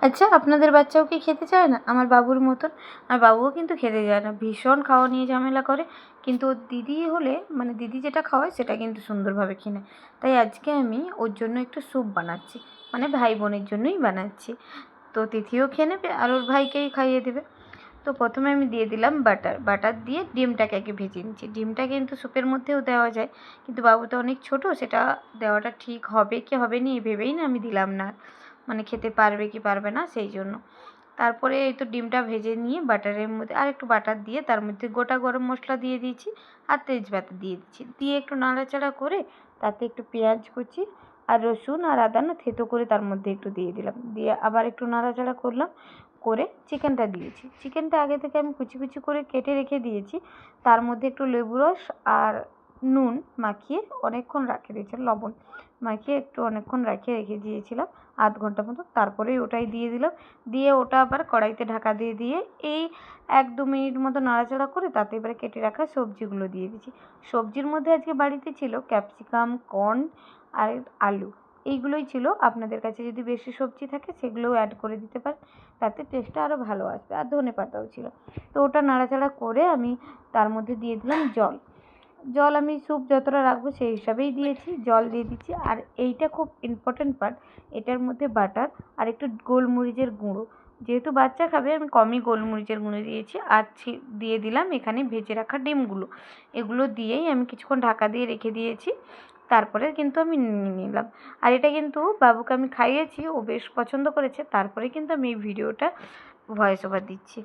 আচ্ছা, আপনাদের বাচ্চাও কি খেতে চায় না আমার বাবুর মতন? আমার বাবুও কিন্তু খেতে চায় না, ভীষণ খাওয়া নিয়ে ঝামেলা করে। কিন্তু ওর দিদি হলে, মানে দিদি যেটা খাওয়ায় সেটা কিন্তু সুন্দরভাবে খেয়ে নেয়। তাই আজকে আমি ওর জন্য একটু স্যুপ বানাচ্ছি, মানে ভাই বোনের জন্যই বানাচ্ছি। তো তিথিও খেয়ে নেবে আর ওর ভাইকেই খাইয়ে দেবে। তো প্রথমে আমি দিয়ে দিলাম বাটার দিয়ে ডিমটাকে আগে ভেজে নিচ্ছি। ডিমটা কিন্তু স্যুপের মধ্যেও দেওয়া যায়, কিন্তু বাবু তো অনেক ছোটো, সেটা দেওয়াটা ঠিক হবে কি হবে না এই ভেবেই না আমি দিলাম না, মানে খেতে পারবে কি পারবে না সেই জন্য। তারপরে এই তো ডিমটা ভেজে নিয়ে বাটারের মধ্যে আর একটু বাটার দিয়ে তার মধ্যে গোটা গরম মশলা দিয়ে দিয়েছি আর তেজপাতা দিয়ে দিচ্ছি, দিয়ে একটু নাড়াচাড়া করে তাতে একটু পেঁয়াজ কুচি আর রসুন আর আদা না থেতো করে তার মধ্যে একটু দিয়ে দিলাম, দিয়ে আবার একটু নাড়াচাড়া করলাম, করে চিকেনটা দিয়েছি। চিকেনটা আগে থেকে আমি কুচি কুচি করে কেটে রেখে দিয়েছি, তার মধ্যে একটু লেবু রস আর নুন মাখিয়ে অনেকক্ষণ রেখে দিয়েছিলাম, লবণ মাখিয়ে একটু অনেকক্ষণ রেখে দিয়েছিলাম, আধ ঘন্টা মতো। তারপরেই ওটাই দিয়ে দিলাম, দিয়ে ওটা আবার কড়াইতে ঢাকা দিয়ে এই 1-2 মিনিট মতো নাড়াচাড়া করে তাতে এবারে কেটে রাখা সবজিগুলো দিয়ে দিচ্ছি। সবজির মধ্যে আজকে বাড়িতে ছিল ক্যাপসিকাম, কর্ন আর আলু, এইগুলোই ছিল। আপনাদের কাছে যদি বেশি সবজি থাকে সেগুলোও অ্যাড করে দিতে পারেন, তাতে টেস্টটা আরও ভালো আসবে। আর ধনেপাতাও ছিল। তো ওটা নাড়াচাড়া করে আমি তার মধ্যে দিয়ে দিলাম জল আমি স্যুপ যতটা রাখবো সেই হিসাবেই দিয়েছি, জল দিয়ে দিচ্ছি। আর এইটা খুব ইম্পর্ট্যান্ট পার্ট, এটার মধ্যে বাটার আর একটু গোলমরিচের গুঁড়ো, যেহেতু বাচ্চা খাবে আমি কমই গোলমরিচের গুঁড়ো দিয়েছি। আর দিয়ে দিলাম এখানে ভেজে রাখা ডিমগুলো, এগুলো দিয়েই আমি কিছুক্ষণ ঢাকা দিয়ে রেখে দিয়েছি। তারপরে কিন্তু আমি নিয়ে নিলাম, আর এটা কিন্তু বাবুকে আমি খাইয়েছি, ও বেশ পছন্দ করেছে। তারপরে কিন্তু আমি এই ভিডিওটা ভয়েস ওভার দিচ্ছি।